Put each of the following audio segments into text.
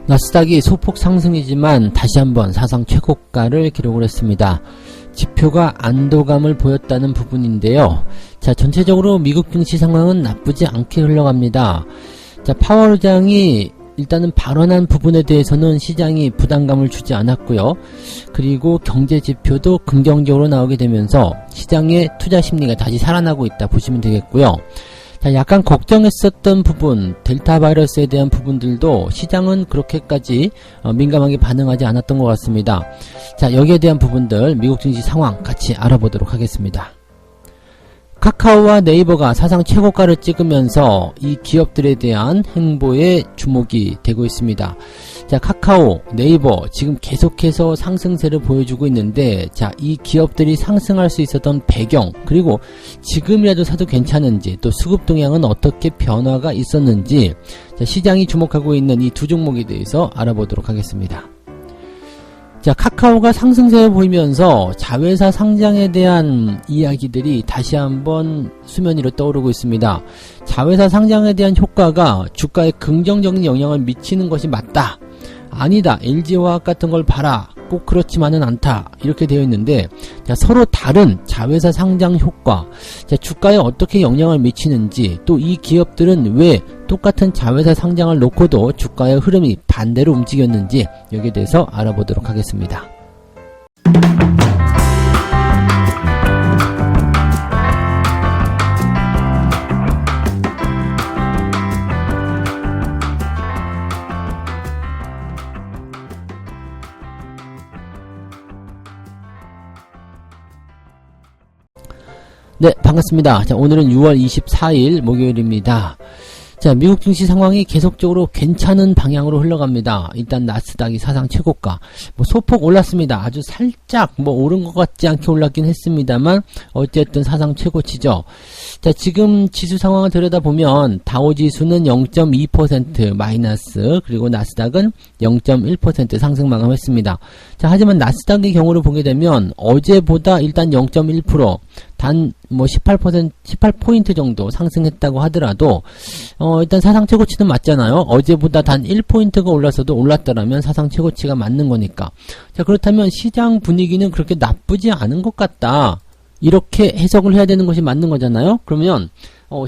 나스닥이 소폭 상승이지만 다시 한번 사상 최고가를 기록을 했습니다. 지표가 안도감을 보였다는 부분인데요. 자, 전체적으로 미국 증시 상황은 나쁘지 않게 흘러갑니다. 자, 파월 의장이 일단은 발언한 부분에 대해서는 시장이 부담감을 주지 않았고요. 그리고 경제 지표도 긍정적으로 나오게 되면서 시장의 투자 심리가 다시 살아나고 있다 보시면 되겠고요. 자, 약간 걱정했었던 부분, 델타 바이러스에 대한 부분들도 시장은 그렇게까지 민감하게 반응하지 않았던 것 같습니다. 자, 여기에 대한 부분들 미국 증시 상황 같이 알아보도록 하겠습니다. 카카오와 네이버가 사상 최고가를 찍으면서 이 기업들에 대한 행보에 주목이 되고 있습니다. 자, 카카오, 네이버 지금 계속해서 상승세를 보여주고 있는데, 자, 이 기업들이 상승할 수 있었던 배경, 그리고 지금이라도 사도 괜찮은지, 또 수급 동향은 어떻게 변화가 있었는지, 자, 시장이 주목하고 있는 이 두 종목에 대해서 알아보도록 하겠습니다. 자, 카카오가 상승세를 보이면서 자회사 상장에 대한 이야기들이 다시 한번 수면 위로 떠오르고 있습니다. 자회사 상장에 대한 효과가 주가에 긍정적인 영향을 미치는 것이 맞다. 아니다. LG화학 같은 걸 봐라. 꼭 그렇지만은 않다. 이렇게 되어 있는데, 자, 서로 다른 자회사 상장 효과, 자, 주가에 어떻게 영향을 미치는지, 또 이 기업들은 왜 똑같은 자회사 상장을 놓고도 주가의 흐름이 반대로 움직였는지, 여기에 대해서 알아보도록 하겠습니다. 네, 반갑습니다. 자, 오늘은 6월 24일 목요일입니다. 자, 미국 증시 상황이 계속적으로 괜찮은 방향으로 흘러갑니다. 일단 나스닥이 사상 최고가, 소폭 올랐습니다. 아주 살짝 오른 것 같지 않게 올랐긴 했습니다만 어쨌든 사상 최고치죠. 자, 지금 지수 상황을 들여다보면 다우지수는 0.2% 마이너스, 그리고 나스닥은 0.1% 상승 마감했습니다. 자, 하지만 나스닥의 경우를 보게 되면 어제보다 일단 0.1%, 단 18포인트 정도 상승했다고 하더라도 일단 사상 최고치는 맞잖아요. 어제보다 단 1포인트가 올라서도 올랐더라면 사상 최고치가 맞는 거니까. 자, 그렇다면 시장 분위기는 그렇게 나쁘지 않은 것 같다, 이렇게 해석을 해야 되는 것이 맞는 거잖아요. 그러면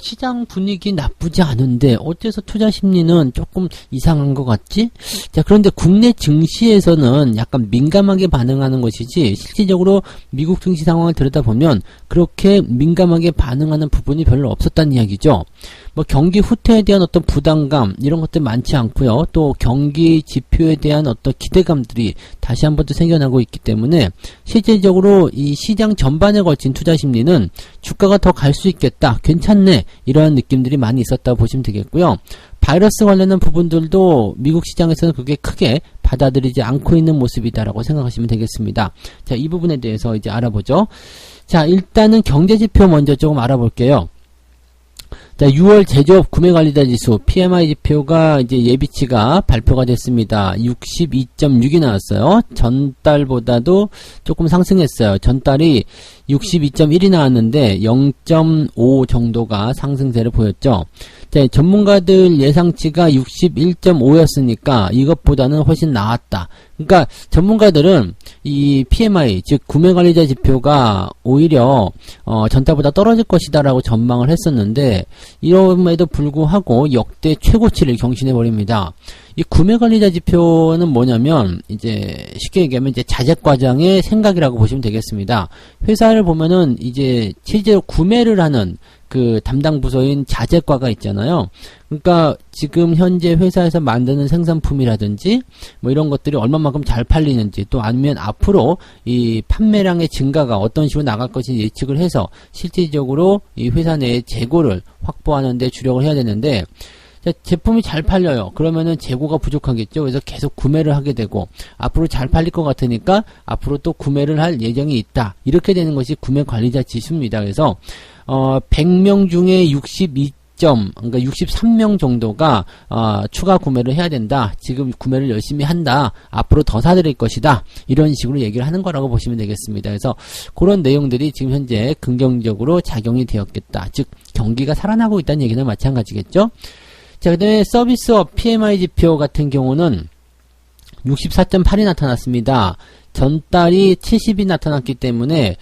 시장 분위기 나쁘지 않은데 어째서 투자 심리는 조금 이상한 것 같지? 자, 그런데 국내 증시에서는 약간 민감하게 반응하는 것이지, 실질적으로 미국 증시 상황을 들여다보면 그렇게 민감하게 반응하는 부분이 별로 없었다는 이야기죠. 경기 후퇴에 대한 어떤 부담감, 이런 것들 많지 않고요. 또 경기 지표에 대한 어떤 기대감들이 다시 한 번 더 생겨나고 있기 때문에 실질적으로 이 시장 전반에 걸친 투자 심리는 주가가 더 갈 수 있겠다, 괜찮네, 이러한 느낌들이 많이 있었다고 보시면 되겠고요. 바이러스 관련한 부분들도 미국 시장에서는 그게 크게 받아들이지 않고 있는 모습이다라고 생각하시면 되겠습니다. 자, 이 부분에 대해서 이제 알아보죠. 자, 일단은 경제지표 먼저 조금 알아볼게요. 자, 6월 제조업 구매관리자 지수 PMI 지표가 이제 예비치가 발표가 됐습니다. 62.6이 나왔어요. 전달보다도 조금 상승했어요. 전달이 62.1이 나왔는데 0.5 정도가 상승세를 보였죠. 자, 전문가들 예상치가 61.5였으니까 이것보다는 훨씬 나았다. 그러니까 전문가들은 이 PMI, 즉 구매관리자 지표가 오히려 전달보다 떨어질 것이다 라고 전망을 했었는데, 이럼에도 불구하고 역대 최고치를 경신해 버립니다. 이 구매관리자 지표는 뭐냐면, 이제 쉽게 얘기하면 이제 자재과장의 생각이라고 보시면 되겠습니다. 회사를 보면은 이제 실제로 구매를 하는 그 담당 부서인 자재과가 있잖아요. 그러니까 지금 현재 회사에서 만드는 생산품이라든지 이런 것들이 얼마만큼 잘 팔리는지, 또 아니면 앞으로 이 판매량의 증가가 어떤 식으로 나갈 것인지 예측을 해서 실질적으로 이 회사 내의 재고를 확보하는 데 주력을 해야 되는데, 자, 제품이 잘 팔려요. 그러면은 재고가 부족하겠죠. 그래서 계속 구매를 하게 되고, 앞으로 잘 팔릴 것 같으니까 앞으로 또 구매를 할 예정이 있다, 이렇게 되는 것이 구매관리자 지수입니다. 그래서 100명 중에 그러니까 63명 정도가 추가 구매를 해야 된다, 지금 구매를 열심히 한다, 앞으로 더 사드릴 것이다, 이런 식으로 얘기를 하는 거라고 보시면 되겠습니다. 그래서 그런 내용들이 지금 현재 긍정적으로 작용이 되었겠다, 즉 경기가 살아나고 있다는 얘기는 마찬가지겠죠. 자, 그 다음에 서비스업 PMI 지표 같은 경우는 64.8이 나타났습니다. 전달이 70이 나타났기 때문에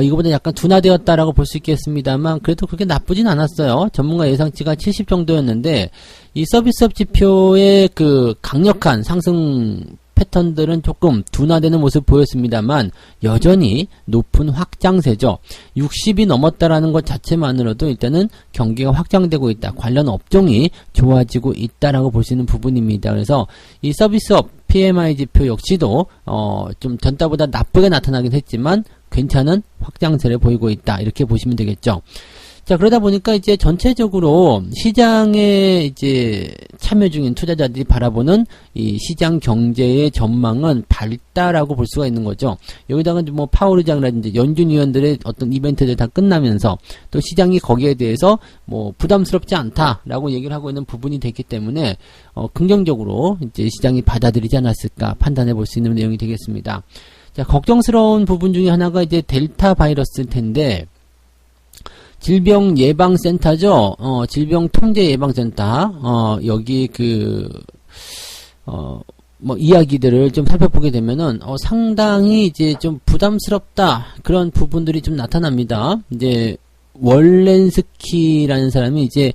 이거보다 약간 둔화되었다라고 볼 수 있겠습니다만 그래도 그렇게 나쁘진 않았어요. 전문가 예상치가 70 정도였는데 이 서비스업 지표의 그 강력한 상승 패턴들은 조금 둔화되는 모습 보였습니다만 여전히 높은 확장세죠. 60이 넘었다라는 것 자체만으로도 일단은 경기가 확장되고 있다. 관련 업종이 좋아지고 있다라고 볼 수 있는 부분입니다. 그래서 이 서비스업 PMI 지표 역시도 좀 전달보다 나쁘게 나타나긴 했지만 괜찮은 확장세를 보이고 있다. 이렇게 보시면 되겠죠. 자, 그러다 보니까 이제 전체적으로 시장에 이제 참여 중인 투자자들이 바라보는 이 시장 경제의 전망은 밝다라고 볼 수가 있는 거죠. 여기다가 뭐 파월 의장이라든지 연준 위원들의 어떤 이벤트들 다 끝나면서 또 시장이 거기에 대해서 뭐 부담스럽지 않다라고 얘기를 하고 있는 부분이 됐기 때문에 긍정적으로 이제 시장이 받아들이지 않았을까 판단해 볼 수 있는 내용이 되겠습니다. 자, 걱정스러운 부분 중에 하나가 이제 델타 바이러스일 텐데 질병예방센터죠. 질병통제예방센터. 여기 뭐 이야기들을 좀 살펴보게 되면은 상당히 이제 좀 부담스럽다 그런 부분들이 좀 나타납니다. 이제 월렌스키라는 사람이 이제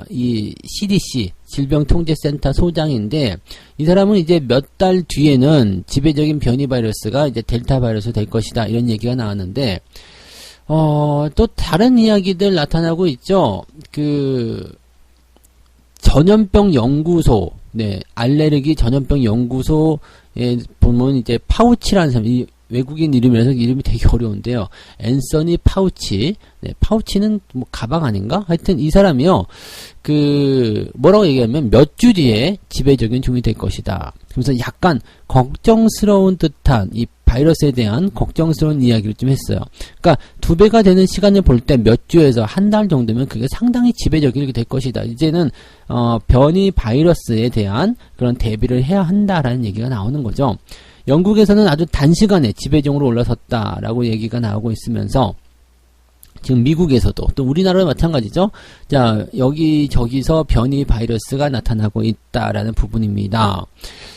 이 CDC 질병통제센터 소장인데 이 사람은 이제 몇 달 뒤에는 지배적인 변이 바이러스가 이제 델타 바이러스 될 것이다 이런 얘기가 나왔는데. 또 다른 이야기들 나타나고 있죠. 전염병 연구소, 알레르기 전염병 연구소에 보면 이제 파우치라는 사람, 이 외국인 이름이라서 이름이 되게 어려운데요. 앤서니 파우치. 파우치는 뭐 가방 아닌가? 하여튼 이 사람이요. 뭐라고 얘기하면 몇 주 뒤에 지배적인 종이 될 것이다. 그래서 약간 걱정스러운 듯한 이 바이러스에 대한 걱정스러운 이야기를 좀 했어요. 그러니까 2배가 되는 시간을 볼 때 몇 주에서 한 달 정도면 그게 상당히 지배적이게 될 것이다. 이제는 변이 바이러스에 대한 그런 대비를 해야 한다라는 얘기가 나오는 거죠. 영국에서는 아주 단시간에 지배종으로 올라섰다라고 얘기가 나오고 있으면서 지금 미국에서도 또 우리나라도 마찬가지죠. 자, 여기저기서 변이 바이러스가 나타나고 있다라는 부분입니다.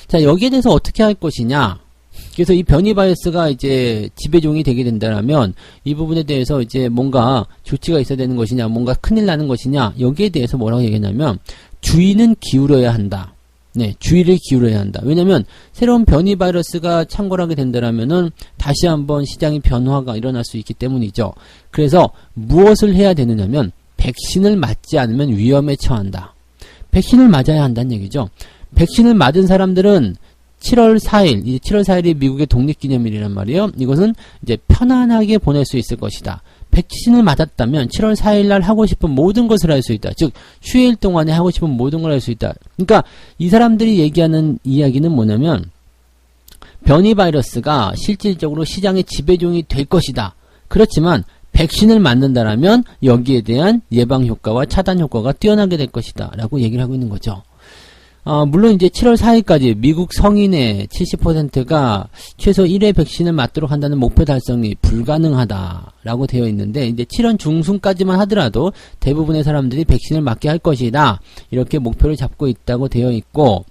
자, 여기에 대해서 어떻게 할 것이냐? 그래서 이 변이 바이러스가 이제 지배종이 되게 된다면 이 부분에 대해서 이제 뭔가 조치가 있어야 되는 것이냐, 뭔가 큰일 나는 것이냐, 여기에 대해서 뭐라고 얘기했냐면 주의는 기울여야 한다. 주의를 기울여야 한다. 왜냐면 새로운 변이 바이러스가 창궐하게 된다면은 다시 한번 시장의 변화가 일어날 수 있기 때문이죠. 그래서 무엇을 해야 되느냐면 백신을 맞지 않으면 위험에 처한다. 백신을 맞아야 한다는 얘기죠. 백신을 맞은 사람들은 7월 4일, 이제 7월 4일이 미국의 독립기념일이란 말이에요. 이것은 이제 편안하게 보낼 수 있을 것이다. 백신을 맞았다면 7월 4일 날 하고 싶은 모든 것을 할 수 있다. 즉, 휴일 동안에 하고 싶은 모든 걸 할 수 있다. 그러니까 이 사람들이 얘기하는 이야기는 뭐냐면 변이 바이러스가 실질적으로 시장의 지배종이 될 것이다. 그렇지만 백신을 맞는다라면 여기에 대한 예방 효과와 차단 효과가 뛰어나게 될 것이다. 라고 얘기를 하고 있는 거죠. 물론 이제 7월 4일까지 미국 성인의 70%가 최소 1회 백신을 맞도록 한다는 목표 달성이 불가능하다라고 되어 있는데 이제 7월 중순까지만 하더라도 대부분의 사람들이 백신을 맞게 할 것이다. 이렇게 목표를 잡고 있다고 되어 있고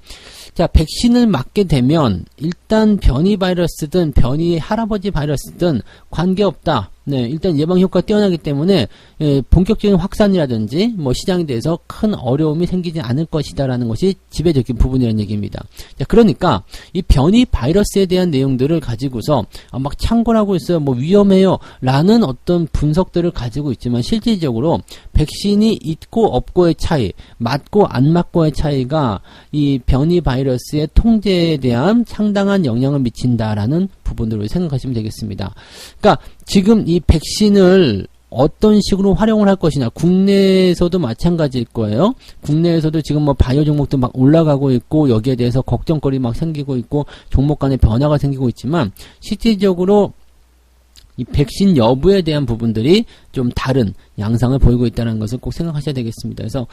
자, 백신을 맞게 되면 일단 변이 바이러스든 변이 할아버지 바이러스든 관계없다. 일단 예방 효과가 뛰어나기 때문에 본격적인 확산이라든지 뭐 시장에 대해서 큰 어려움이 생기지 않을 것이다라는 것이 지배적인 부분이라는 얘기입니다. 자, 그러니까 이 변이 바이러스에 대한 내용들을 가지고서 막 창궐하고 있어요. 뭐 위험해요. 라는 어떤 분석들을 가지고 있지만 실질적으로 백신이 있고 없고의 차이, 맞고 안 맞고의 차이가 이 변이 바이러스의 통제에 대한 상당한 영향을 미친다라는 부분들을 생각하시면 되겠습니다. 그러니까 지금 이 백신을 어떤 식으로 활용을 할 것이냐. 국내에서도 마찬가지일 거예요. 국내에서도 지금 뭐 바이오 종목도 막 올라가고 있고 여기에 대해서 걱정거리 막 생기고 있고 종목 간의 변화가 생기고 있지만 실질적으로 이 백신 여부에 대한 부분들이 좀 다른 양상을 보이고 있다는 것을 꼭 생각하셔야 되겠습니다. 그래서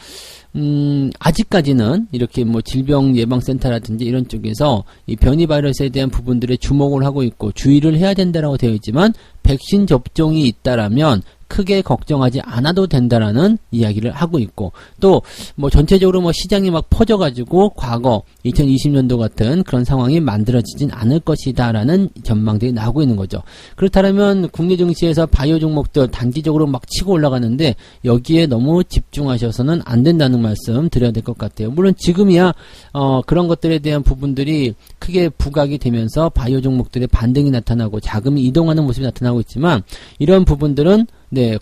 아직까지는 이렇게 뭐 질병예방센터라든지 이런 쪽에서 이 변이 바이러스에 대한 부분들에 주목을 하고 있고 주의를 해야 된다라고 되어 있지만 백신 접종이 있다라면 크게 걱정하지 않아도 된다라는 이야기를 하고 있고, 또 뭐 전체적으로 뭐 시장이 막 퍼져가지고 과거 2020년도 같은 그런 상황이 만들어지진 않을 것이다라는 전망들이 나오고 있는 거죠. 그렇다면 국내 증시에서 바이오 종목들 단기적으로 막 치고 올라가는데 여기에 너무 집중하셔서는 안 된다는 말씀 드려야 될 것 같아요. 물론 지금이야 그런 것들에 대한 부분들이 크게 부각이 되면서 바이오 종목들의 반등이 나타나고 자금이 이동하는 모습이 나타나고 있지만, 이런 부분들은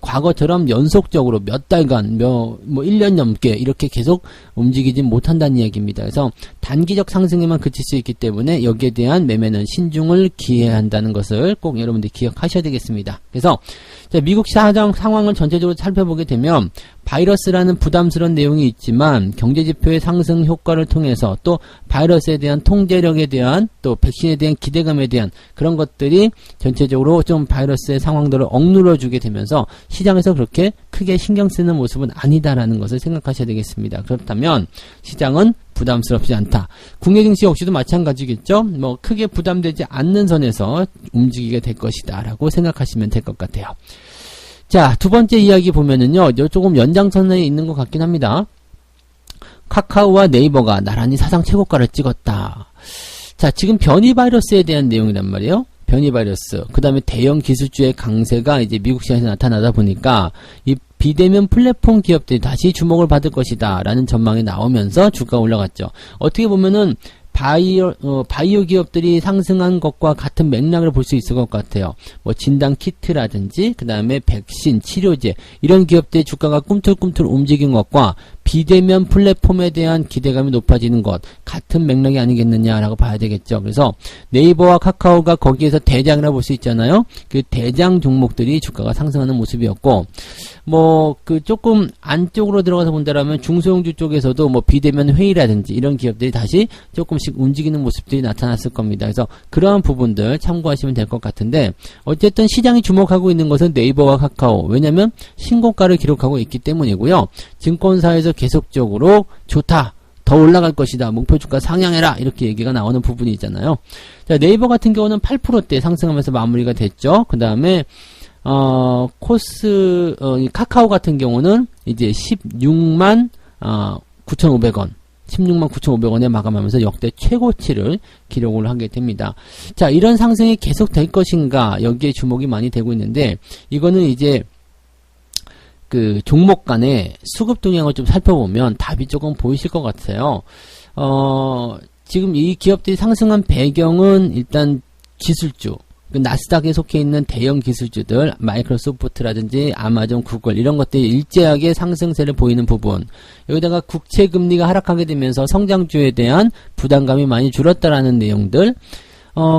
과거처럼 연속적으로 몇 달간, 1년 넘게 이렇게 계속 움직이지 못한다는 이야기입니다. 그래서 단기적 상승에만 그칠 수 있기 때문에 여기에 대한 매매는 신중을 기해야 한다는 것을 꼭 여러분들이 기억하셔야 되겠습니다. 그래서 미국 시장 상황을 전체적으로 살펴보게 되면 바이러스라는 부담스러운 내용이 있지만 경제지표의 상승 효과를 통해서 또 바이러스에 대한 통제력에 대한 또 백신에 대한 기대감에 대한 그런 것들이 전체적으로 좀 바이러스의 상황들을 억눌러주게 되면서 시장에서 그렇게 크게 신경 쓰는 모습은 아니다라는 것을 생각하셔야 되겠습니다. 그렇다면 시장은 부담스럽지 않다. 국내 증시 역시도 마찬가지겠죠. 뭐 크게 부담되지 않는 선에서 움직이게 될 것이다 라고 생각하시면 될 것 같아요. 자, 두 번째 이야기 보면은요, 조금 연장선에 있는 것 같긴 합니다. 카카오와 네이버가 나란히 사상 최고가를 찍었다. 자, 지금 변이 바이러스에 대한 내용이란 말이에요. 변이 바이러스. 그 다음에 대형 기술주의 강세가 이제 미국 시장에서 나타나다 보니까 이 비대면 플랫폼 기업들이 다시 주목을 받을 것이다 라는 전망이 나오면서 주가가 올라갔죠. 어떻게 보면은 바이오 기업들이 상승한 것과 같은 맥락을 볼 수 있을 것 같아요. 뭐 진단 키트라든지 그 다음에 백신, 치료제 이런 기업들의 주가가 꿈틀꿈틀 움직인 것과 비대면 플랫폼에 대한 기대감이 높아지는 것 같은 맥락이 아니겠느냐라고 봐야 되겠죠. 그래서 네이버와 카카오가 거기에서 대장이라고 볼 수 있잖아요. 그 대장 종목들이 주가가 상승하는 모습이었고, 뭐 그 조금 안쪽으로 들어가서 본다라면 중소형주 쪽에서도 뭐 비대면 회의라든지 이런 기업들이 다시 조금씩 움직이는 모습들이 나타났을 겁니다. 그래서 그러한 부분들 참고하시면 될 것 같은데, 어쨌든 시장이 주목하고 있는 것은 네이버와 카카오, 왜냐면 신고가를 기록하고 있기 때문이고요. 증권사에서 계속적으로 좋다, 더 올라갈 것이다, 목표주가 상향해라 이렇게 얘기가 나오는 부분이 있잖아요. 자, 네이버 같은 경우는 8%대 상승하면서 마무리가 됐죠. 그 다음에 카카오 같은 경우는 이제 16만 9,500원 16만 9,500원에 마감하면서 역대 최고치를 기록을 하게 됩니다. 자, 이런 상승이 계속 될 것인가, 여기에 주목이 많이 되고 있는데, 이거는 이제 그 종목 간의 수급 동향을 좀 살펴보면 답이 조금 보이실 것 같아요. 지금 이 기업들이 상승한 배경은 일단 기술주, 그 나스닥에 속해 있는 대형 기술주들, 마이크로소프트라든지 아마존, 구글 이런 것들이 일제하게 상승세를 보이는 부분, 여기다가 국채금리가 하락하게 되면서 성장주에 대한 부담감이 많이 줄었다라는 내용들,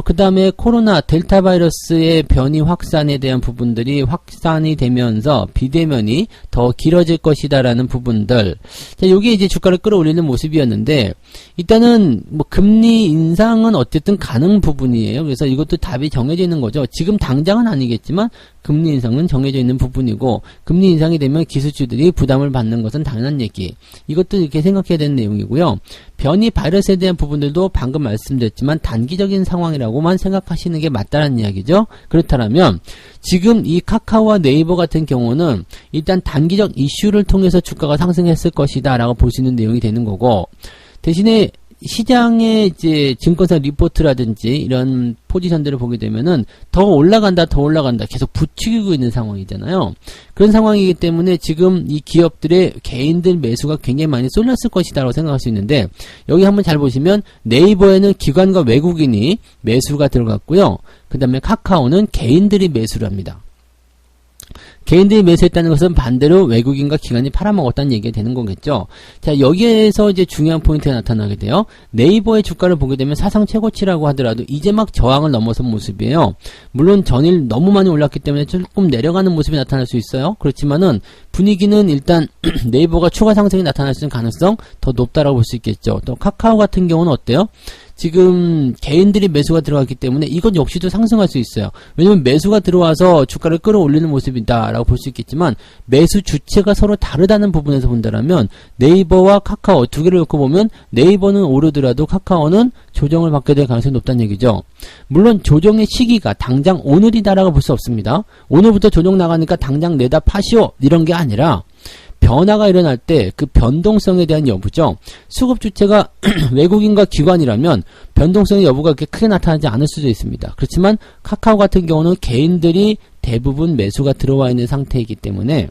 그 다음에 코로나 델타 바이러스의 변이 확산에 대한 부분들이 확산이 되면서 비대면이 더 길어질 것이다라는 부분들. 자, 요게 이제 주가를 끌어올리는 모습이었는데, 일단은 뭐 금리 인상은 어쨌든 가능 부분이에요. 그래서 이것도 답이 정해져 있는 거죠. 지금 당장은 아니겠지만 금리 인상은 정해져 있는 부분이고, 금리 인상이 되면 기술주들이 부담을 받는 것은 당연한 얘기. 이것도 이렇게 생각해야 되는 내용이고요. 변이 바이러스에 대한 부분들도 방금 말씀드렸지만 단기적인 상황이라고만 생각하시는 게 맞다는 이야기죠. 그렇다면 지금 이 카카오와 네이버 같은 경우는 일단 단기적 이슈를 통해서 주가가 상승했을 것이다 라고 볼 수 있는 내용이 되는 거고, 대신에 시장의 이제 증권사 리포트라든지 이런 포지션들을 보게 되면은 더 올라간다 계속 부추기고 있는 상황이잖아요. 그런 상황이기 때문에 지금 이 기업들의 개인들 매수가 굉장히 많이 쏠렸을 것이다 라고 생각할 수 있는데, 여기 한번 잘 보시면 네이버에는 기관과 외국인이 매수가 들어갔고요. 그 다음에 카카오는 개인들이 매수를 합니다. 개인들이 매수했다는 것은 반대로 외국인과 기관이 팔아먹었다는 얘기가 되는 거겠죠. 자, 여기에서 이제 중요한 포인트가 나타나게 돼요. 네이버의 주가를 보게 되면 사상 최고치라고 하더라도 이제 막 저항을 넘어선 모습이에요. 물론 전일 너무 많이 올랐기 때문에 조금 내려가는 모습이 나타날 수 있어요. 그렇지만은 분위기는 일단 네이버가 추가 상승이 나타날 수 있는 가능성 더 높다라고 볼 수 있겠죠. 또 카카오 같은 경우는 어때요? 지금 개인들이 매수가 들어갔기 때문에 이것 역시도 상승할 수 있어요. 왜냐면 매수가 들어와서 주가를 끌어올리는 모습이다라고 볼 수 있겠지만 매수 주체가 서로 다르다는 부분에서 본다면 네이버와 카카오 두 개를 놓고 보면 네이버는 오르더라도 카카오는 조정을 받게 될 가능성이 높다는 얘기죠. 물론 조정의 시기가 당장 오늘이다라고 볼 수 없습니다. 오늘부터 조정 나가니까 당장 내다 파시오 이런 게 아니라 변화가 일어날 때 그 변동성에 대한 여부죠. 수급 주체가 외국인과 기관이라면 변동성의 여부가 그렇게 크게 나타나지 않을 수도 있습니다. 그렇지만 카카오 같은 경우는 개인들이 대부분 매수가 들어와 있는 상태이기 때문에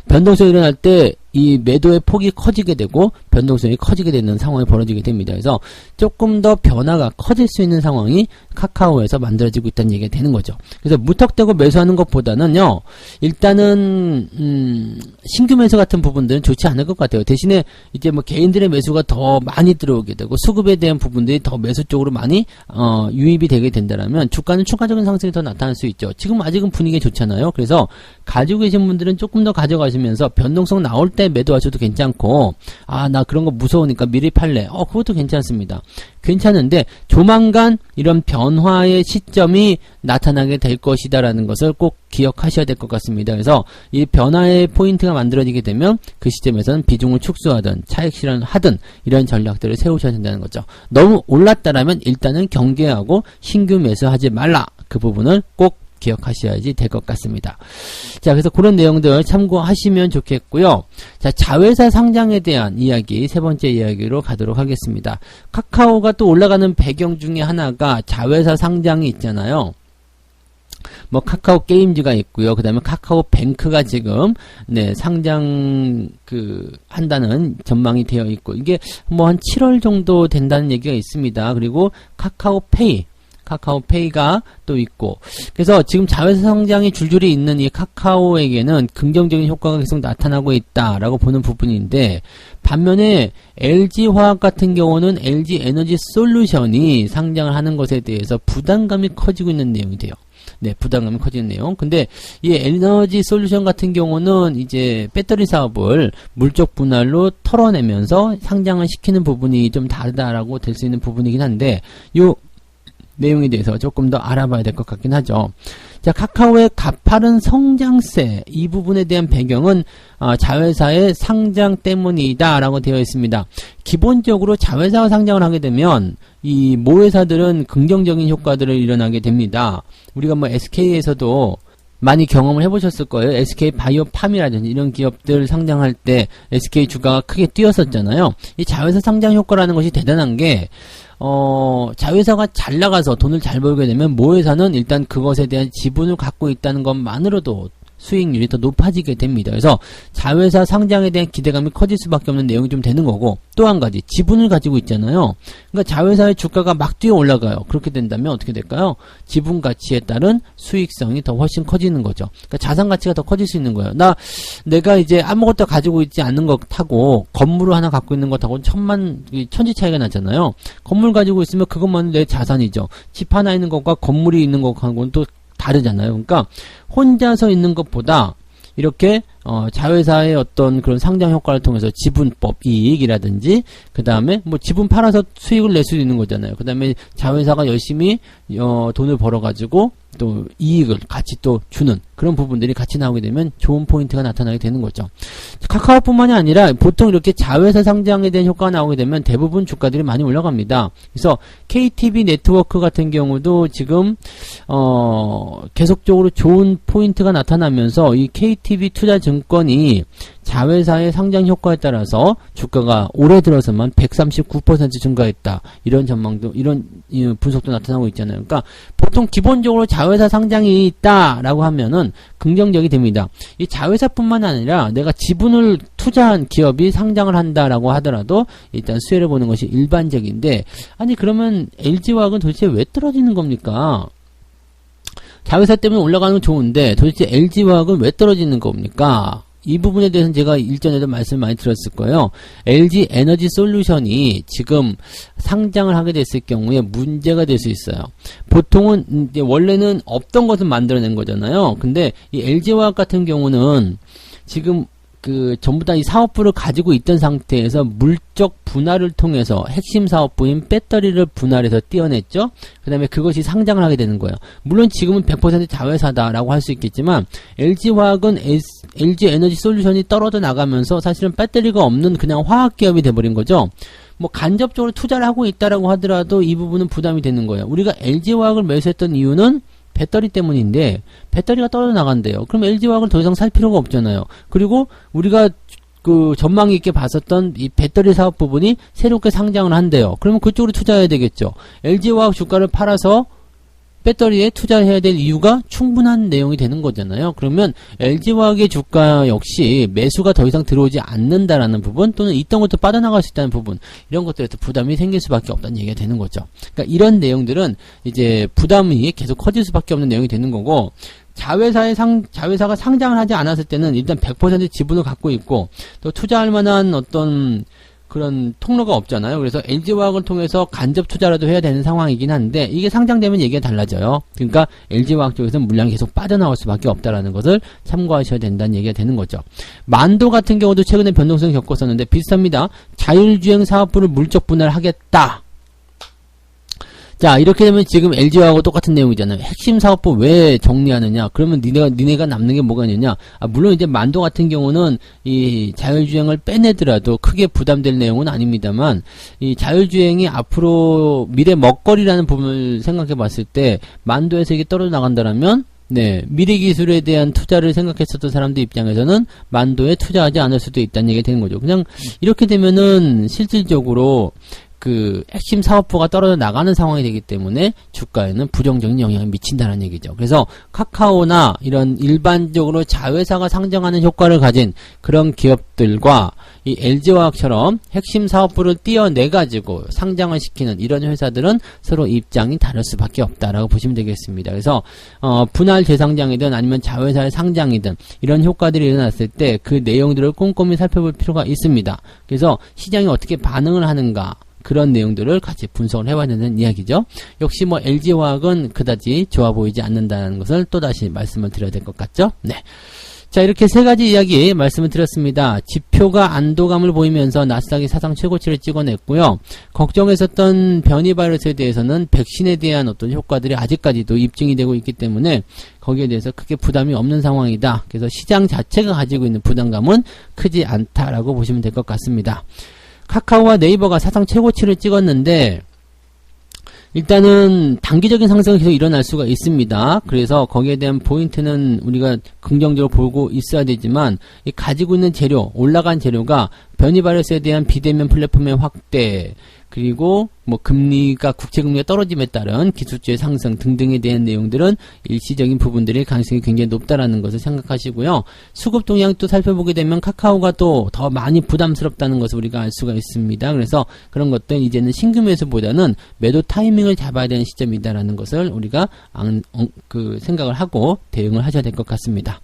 변동성이 일어날 때 이 매도의 폭이 커지게 되고 변동성이 커지게 되는 상황이 벌어지게 됩니다. 그래서 조금 더 변화가 커질 수 있는 상황이 카카오에서 만들어지고 있다는 얘기가 되는 거죠. 그래서 무턱대고 매수하는 것보다는요, 일단은 신규 매수 같은 부분들은 좋지 않을 것 같아요. 대신에 이제 뭐 개인들의 매수가 더 많이 들어오게 되고 수급에 대한 부분들이 더 매수 쪽으로 많이 유입이 되게 된다면 주가는 추가적인 상승이 더 나타날 수 있죠. 지금 아직은 분위기가 좋잖아요. 그래서 가지고 계신 분들은 조금 더 가져가시면서 변동성 나올 때 매도하셔도 괜찮고, 아, 나 그런 거 무서우니까 미리 팔래. 그것도 괜찮습니다. 괜찮은데 조만간 이런 변화의 시점이 나타나게 될 것이다라는 것을 꼭 기억하셔야 될 것 같습니다. 그래서 이 변화의 포인트가 만들어지게 되면 그 시점에서는 비중을 축소하든 차익 실현하든 이런 전략들을 세우셔야 된다는 거죠. 너무 올랐다라면 일단은 경계하고 신규 매수하지 말라. 그 부분을 꼭 기억하셔야지 될 것 같습니다. 자, 그래서 그런 내용들 참고하시면 좋겠고요. 자, 자회사 상장에 대한 이야기, 세 번째 이야기로 가도록 하겠습니다. 카카오가 또 올라가는 배경 중에 하나가 자회사 상장이 있잖아요. 뭐 카카오 게임즈가 있고요. 그다음에 카카오 뱅크가 지금 상장 한다는 전망이 되어 있고, 이게 뭐 한 7월 정도 된다는 얘기가 있습니다. 그리고 카카오페이가 또 있고, 그래서 지금 자회사 상장이 줄줄이 있는 이 카카오에게는 긍정적인 효과가 계속 나타나고 있다라고 보는 부분인데, 반면에 LG화학 같은 경우는 LG에너지 솔루션이 상장을 하는 것에 대해서 부담감이 커지고 있는 내용이 돼요. 네, 부담감이 커지는 내용. 근데 이 에너지 솔루션 같은 경우는 이제 배터리 사업을 물적 분할로 털어내면서 상장을 시키는 부분이 좀 다르다라고 될 수 있는 부분이긴 한데, 요 내용에 대해서 조금 더 알아봐야 될 것 같긴 하죠. 자, 카카오의 가파른 성장세, 이 부분에 대한 배경은 자회사의 상장 때문이다 라고 되어 있습니다. 기본적으로 자회사가 상장을 하게 되면 이 모회사들은 긍정적인 효과들을 일어나게 됩니다. 우리가 뭐 SK에서도 많이 경험을 해보셨을 거예요. SK 바이오팜이라든지 이런 기업들 상장할 때 SK 주가가 크게 뛰었었잖아요. 이 자회사 상장 효과라는 것이 대단한 게, 자회사가 잘 나가서 돈을 잘 벌게 되면 모회사는 일단 그것에 대한 지분을 갖고 있다는 것만으로도 수익률이 더 높아지게 됩니다. 그래서 자회사 상장에 대한 기대감이 커질 수밖에 없는 내용이 좀 되는 거고, 또 한 가지 지분을 가지고 있잖아요. 그러니까 자회사의 주가가 막 뛰어 올라가요. 그렇게 된다면 어떻게 될까요? 지분 가치에 따른 수익성이 더 훨씬 커지는 거죠. 그러니까 자산 가치가 더 커질 수 있는 거예요. 내가 이제 아무것도 가지고 있지 않는 것하고 건물을 하나 갖고 있는 것하고 천지 차이가 나잖아요. 건물 가지고 있으면 그것만 내 자산이죠. 집 하나 있는 것과 건물이 있는 것하고는 또 다르잖아요. 그러니까 혼자서 있는 것보다 이렇게 자회사의 어떤 그런 상장 효과를 통해서 지분법 이익이라든지, 그 다음에 뭐 지분 팔아서 수익을 낼 수도 있는 거잖아요. 그 다음에 자회사가 열심히 돈을 벌어가지고 또 이익을 같이 또 주는 그런 부분들이 같이 나오게 되면 좋은 포인트가 나타나게 되는 거죠. 카카오뿐만이 아니라 보통 이렇게 자회사 상장에 대한 효과가 나오게 되면 대부분 주가들이 많이 올라갑니다. 그래서 KTB 네트워크 같은 경우도 지금 계속적으로 좋은 포인트가 나타나면서 이 KTB 투자증권이 자회사의 상장 효과에 따라서 주가가 올해 들어서만 139% 증가했다. 이런 전망도, 이런 분석도 나타나고 있잖아요. 그러니까 보통 기본적으로 자회사 상장이 있다라고 하면은 긍정적이 됩니다. 이 자회사뿐만 아니라 내가 지분을 투자한 기업이 상장을 한다라고 하더라도 일단 수혜를 보는 것이 일반적인데, 아니 그러면 LG화학은 도대체 왜 떨어지는 겁니까? 자회사 때문에 올라가는 건 좋은데 도대체 LG화학은 왜 떨어지는 겁니까? 이 부분에 대해서는 제가 일전에도 말씀 많이 드렸을 거예요. LG 에너지 솔루션이 지금 상장을 하게 됐을 경우에 문제가 될 수 있어요. 보통은 이제 원래는 없던 것을 만들어낸 거잖아요. 근데 이 LG화학 같은 경우는 지금 전부 다 이 사업부를 가지고 있던 상태에서 물적 분할을 통해서 핵심 사업부인 배터리를 분할해서 떼어냈죠. 그 다음에 그것이 상장을 하게 되는 거예요. 물론 지금은 100% 자회사다라고 할 수 있겠지만 LG화학은 LG에너지솔루션이 떨어져 나가면서 사실은 배터리가 없는 그냥 화학기업이 돼버린 거죠. 뭐 간접적으로 투자를 하고 있다라고 하더라도 이 부분은 부담이 되는 거예요. 우리가 LG화학을 매수했던 이유는 배터리 때문인데 배터리가 떨어져 나간대요. 그럼 LG화학을 더 이상 살 필요가 없잖아요. 그리고 우리가 전망 있게 봤었던 이 배터리 사업 부분이 새롭게 상장을 한대요. 그러면 그쪽으로 투자해야 되겠죠. LG화학 주가를 팔아서 배터리에 투자해야 될 이유가 충분한 내용이 되는 거잖아요. 그러면 LG화학의 주가 역시 매수가 더 이상 들어오지 않는다라는 부분, 또는 있던 것도 빠져나갈 수 있다는 부분, 이런 것들에서 부담이 생길 수밖에 없다는 얘기가 되는 거죠. 그러니까 이런 내용들은 이제 부담이 계속 커질 수밖에 없는 내용이 되는 거고, 자회사가 상장을 하지 않았을 때는 일단 100% 지분을 갖고 있고, 또 투자할 만한 어떤 그런 통로가 없잖아요. 그래서 LG화학을 통해서 간접 투자라도 해야 되는 상황이긴 한데, 이게 상장되면 얘기가 달라져요. 그러니까 LG화학 쪽에서 물량이 계속 빠져나올 수밖에 없다라는 것을 참고하셔야 된다는 얘기가 되는 거죠. 만도 같은 경우도 최근에 변동성을 겪었었는데 비슷합니다. 자율주행 사업부를 물적 분할하겠다. 자, 이렇게 되면 지금 LG화학하고 똑같은 내용이잖아요. 핵심 사업부 왜 정리하느냐? 그러면 니네가 남는 게 뭐가 있느냐? 물론 이제 만도 같은 경우는 이 자율주행을 빼내더라도 크게 부담될 내용은 아닙니다만, 이 자율주행이 앞으로 미래 먹거리라는 부분을 생각해 봤을 때, 만도에서 이게 떨어져 나간다라면, 미래 기술에 대한 투자를 생각했었던 사람들 입장에서는 만도에 투자하지 않을 수도 있다는 얘기가 되는 거죠. 그냥 이렇게 되면은 실질적으로 핵심 사업부가 떨어져 나가는 상황이 되기 때문에 주가에는 부정적인 영향을 미친다는 얘기죠. 그래서 카카오나 이런 일반적으로 자회사가 상장하는 효과를 가진 그런 기업들과 이 LG화학처럼 핵심 사업부를 띄어내가지고 상장을 시키는 이런 회사들은 서로 입장이 다를 수밖에 없다라고 보시면 되겠습니다. 그래서 분할 재상장이든 아니면 자회사의 상장이든 이런 효과들이 일어났을 때 그 내용들을 꼼꼼히 살펴볼 필요가 있습니다. 그래서 시장이 어떻게 반응을 하는가, 그런 내용들을 같이 분석을 해봐야 되는 이야기죠. 역시 뭐 LG화학은 그다지 좋아 보이지 않는다는 것을 또다시 말씀을 드려야 될 것 같죠. 자, 이렇게 세 가지 이야기 말씀을 드렸습니다. 지표가 안도감을 보이면서 나스닥이 사상 최고치를 찍어냈고요. 걱정했었던 변이 바이러스에 대해서는 백신에 대한 어떤 효과들이 아직까지도 입증이 되고 있기 때문에 거기에 대해서 크게 부담이 없는 상황이다. 그래서 시장 자체가 가지고 있는 부담감은 크지 않다라고 보시면 될 것 같습니다. 카카오와 네이버가 사상 최고치를 찍었는데 일단은 단기적인 상승은 계속 일어날 수가 있습니다. 그래서 거기에 대한 포인트는 우리가 긍정적으로 보고 있어야 되지만, 이 가지고 있는 재료, 올라간 재료가 변이 바이러스에 대한 비대면 플랫폼의 확대, 그리고 뭐 금리가 국채금리가 떨어짐에 따른 기술주의 상승 등등에 대한 내용들은 일시적인 부분들의 가능성이 굉장히 높다라는 것을 생각하시고요. 수급 동향 또 살펴보게 되면 카카오가 또 더 많이 부담스럽다는 것을 우리가 알 수가 있습니다. 그래서 그런 것들 이제는 신규 매수보다는 매도 타이밍을 잡아야 되는 시점이다라는 것을 우리가 생각을 하고 대응을 하셔야 될 것 같습니다.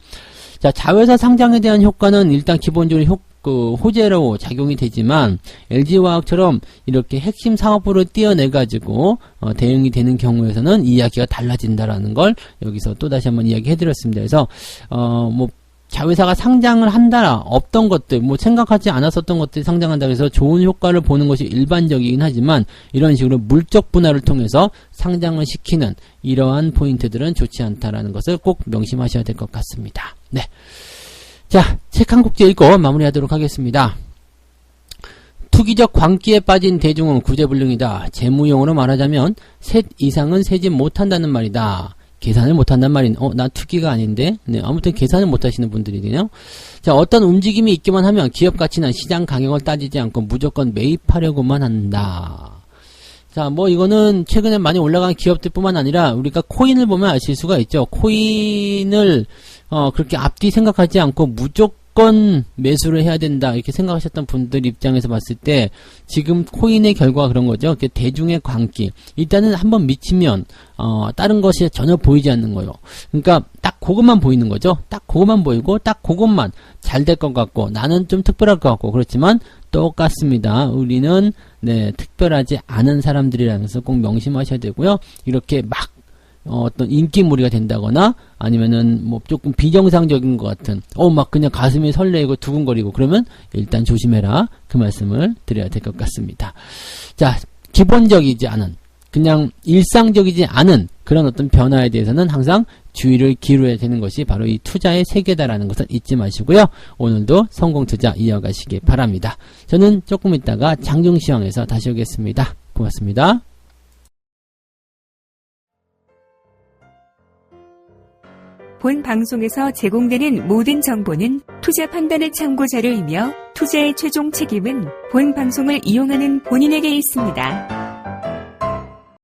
자, 자회사 상장에 대한 효과는 일단 기본적으로 호재로 작용이 되지만 LG화학처럼 이렇게 핵심 사업부를 띄어내가지고 대응이 되는 경우에서는 이야기가 달라진다라는 걸 여기서 또다시 한번 이야기해드렸습니다. 그래서 뭐 자회사가 상장을 한다, 없던 것들, 뭐 생각하지 않았었던 것들이 상장한다 해서 좋은 효과를 보는 것이 일반적이긴 하지만 이런 식으로 물적 분할을 통해서 상장을 시키는 이러한 포인트들은 좋지 않다라는 것을 꼭 명심하셔야 될 것 같습니다. 자, 책 한 곡지 읽고 마무리하도록 하겠습니다. 투기적 광기에 빠진 대중은 구제불능이다. 재무용어로 말하자면 셋 이상은 세지 못한다는 말이다. 계산을 못한단 말인, 나 투기가 아닌데? 아무튼 계산을 못하시는 분들이네요. 자, 어떤 움직임이 있기만 하면 기업 가치나 시장 강형을 따지지 않고 무조건 매입하려고만 한다. 자, 뭐 이거는 최근에 많이 올라간 기업들뿐만 아니라 우리가 코인을 보면 아실 수가 있죠. 코인을 그렇게 앞뒤 생각하지 않고 무조건 매수를 해야 된다 이렇게 생각하셨던 분들 입장에서 봤을 때 지금 코인의 결과가 그런 거죠. 대중의 광기. 일단은 한번 미치면 다른 것이 전혀 보이지 않는 거예요. 그러니까 딱 그것만 보이는 거죠. 딱 그것만 보이고 딱 그것만 잘 될 것 같고 나는 좀 특별할 것 같고 그렇지만 똑같습니다. 우리는 특별하지 않은 사람들이라는 것을 꼭 명심하셔야 되고요. 이렇게 막 어떤 인기몰이가 된다거나 아니면은 뭐 조금 비정상적인 것 같은 막 그냥 가슴이 설레고 두근거리고 그러면 일단 조심해라, 그 말씀을 드려야 될 것 같습니다. 자, 기본적이지 않은, 그냥 일상적이지 않은 그런 어떤 변화에 대해서는 항상 주의를 기울여야 되는 것이 바로 이 투자의 세계다라는 것을 잊지 마시고요. 오늘도 성공 투자 이어가시기 바랍니다. 저는 조금 있다가 장중시황에서 다시 오겠습니다. 고맙습니다. 본 방송에서 제공되는 모든 정보는 투자 판단의 참고 자료이며 투자의 최종 책임은 본 방송을 이용하는 본인에게 있습니다.